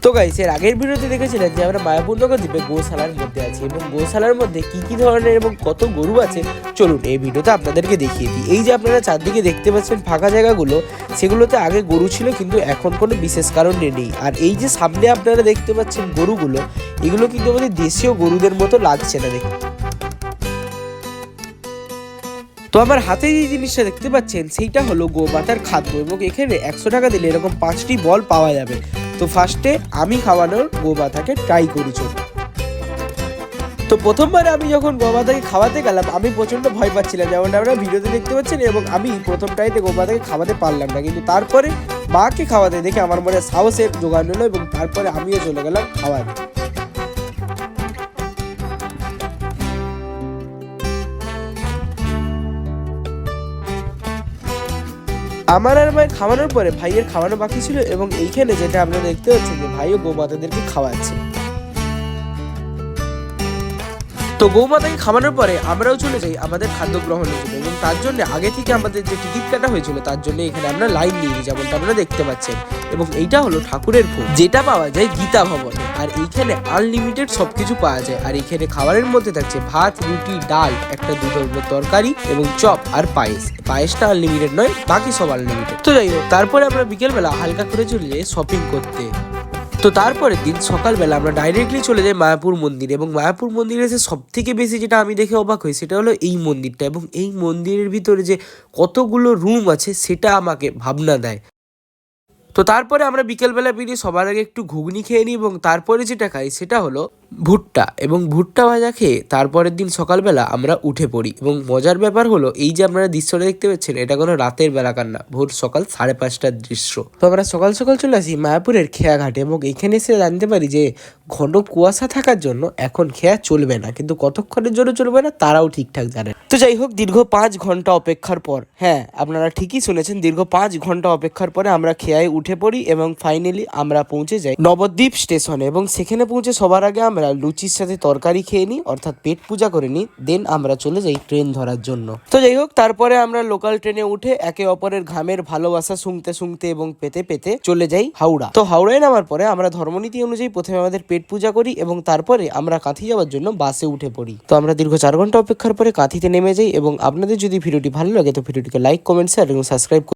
তো গাইস, এর আগের ভিডিওতে দেখেছিলেন যে আমরা মায়াপুর নগরদ্বীপে গোশালার মধ্যে আছি এবং গোশালার মধ্যে কি ধরনের এবং কত গরু আছে চলুন এই ভিডিওতে আপনাদেরকে দেখিয়ে দিই। এই যে আপনারা চারদিকে দেখতে পাচ্ছেন ফাঁকা জায়গাগুলো, সেগুলোতে আগে গরু ছিল কিন্তু এখন কোনো বিশেষ কারণে নেই। আর এই যে সামনে আপনারা দেখতে পাচ্ছেন গরুগুলো, এগুলো কিন্তু আমাদের দেশীয় গরুদের মতো লাগছে না দেখতে। তো আমার হাতে যে জিনিসটা দেখতে পাচ্ছেন সেইটা হলো গোমাতার খাদ্য এবং এখানে 100 টাকা দিলে এরকম 5টি বল পাওয়া যাবে। তো ফার্স্টে আমি খাওয়ানোর গোমাতাকে ট্রাই করেছি। তো প্রথমবার আমি যখন গোমাতাকে খাওয়াতে গেলাম আমি প্রচণ্ড ভয় পাচ্ছিলাম, যেমন আপনারা ভিডিওতে দেখতে পাচ্ছেন, এবং আমি প্রথম ট্রাইতে গোমাতাকে খাওয়াতে পারলাম না। কিন্তু তারপরে মাকে খাওয়াতে দেখে আমার মনে সাহসের জোগান হলো এবং তারপরে আমিও চলে গেলাম খাওয়াতে। আমার আর মায়ের খাওয়ানোর পরে ভাইয়ের খাওয়ানো বাকি ছিল এবং এইখানে যেটা আপনারা দেখতে পাচ্ছেন যে ভাইও গোমাতাদেরকে খাওয়াচ্ছে। তো গৌমাতাকে খাওয়ানোর পরে আমরাও চলে যাই আমাদের খাদ্য গ্রহণের জন্য এবং তার জন্য আগে থেকে আমাদের যে টিকিট কাটা হয়েছিল তার জন্য এখানে আমরা লাইন নিয়ে নিই, যেমনটা আপনারা দেখতে পাচ্ছেন। এবং এইটা হলো ঠাকুরের ভোগ, যেটা পাওয়া যায় গীতা ভবনে। আর এইখানে আনলিমিটেড সবকিছু পাওয়া যায়। আর এইখানে খাবারের মধ্যে থাকছে ভাত, রুটি, ডাল, একটা দুটো তরকারি এবং চপ আর পায়েসটা আনলিমিটেড নয়, বাকি সব আনলিমিটেড। তো যাই হোক, তারপরে আমরা বিকেলবেলা হালকা করে চলে যাই শপিং করতে। তো তারপরের দিন সকালবেলা আমরা ডাইরেক্টলি চলে যাই মায়াপুর মন্দিরে এবং মায়াপুর মন্দিরে এসে সব থেকে বেশি যেটা আমি দেখে অবাক হই সেটা হলো এই মন্দিরটা, এবং এই মন্দিরের ভিতরে যে কতগুলো রুম আছে সেটা আমাকে ভাবনা দেয়। তো তারপরে আমরা বিকেলবেলা বেরিয়ে সবার আগে একটু ঘুগনি খেয়ে নিই এবং তারপরে যেটা খাই সেটা হলো ভুট্টা, এবং ভুট্টা ভাজা খেয়ে তারপরের দিন সকালবেলা আমরা উঠে পড়ি। এবং মজার ব্যাপার হলো এই যে আপনারা দৃশ্যটা দেখতে পাচ্ছেন এটা কোনো রাতের বেলাকার না, ভোর সকাল 5:30টার দৃশ্য। তো আমরা সকাল সকাল চলে আসি মায়াপুরের খেয়াঘাটে এবং এখানে এসে জানতে পারি যে ঘন কুয়াশা থাকার জন্য এখন খেয়া চলবে না, কিন্তু কতক্ষণের জন্য চলবে না তারাও ঠিকঠাক জানে। তো যাই হোক, দীর্ঘ 5 ঘন্টা অপেক্ষার পর, হ্যাঁ আপনারা ঠিকই শুনেছেন, দীর্ঘ 5 ঘন্টা অপেক্ষার পরে আমরা খেয়ায় উঠে পড়ি এবং ফাইনালি আমরা পৌঁছে যাই নবদ্বীপ স্টেশনে। এবং সেখানে পৌঁছে সবার আগে আমরা লুচির সাথে তরকারি খেয়ে নিই, অর্থাৎ পেট পূজা করে নিই, দেন আমরা চলে যাই ট্রেন ধরার জন্য। তো যাই হোক, তারপরে আমরা লোকাল ট্রেনে উঠে একে অপরের ঘামের ভালোবাসা শুনতে শুনতে এবং পেতে পেতে চলে যাই হাওড়া। তো হাওড়ায় নামার পরে আমরা ধর্মনীতি অনুযায়ী প্রথমে আমাদের পেট পূজা করি এবং তারপরে আমরা কাঁথি যাওয়ার জন্য বাসে উঠে পড়ি। তো আমরা দীর্ঘ 4 ঘন্টা অপেক্ষার পরে কাঁথিতে নেমে যাই এবং আপনাদের যদি ভিডিওটি ভালো লাগে তো ভিডিওটিকে লাইক, কমেন্ট, শেয়ার এবং সাবস্ক্রাইব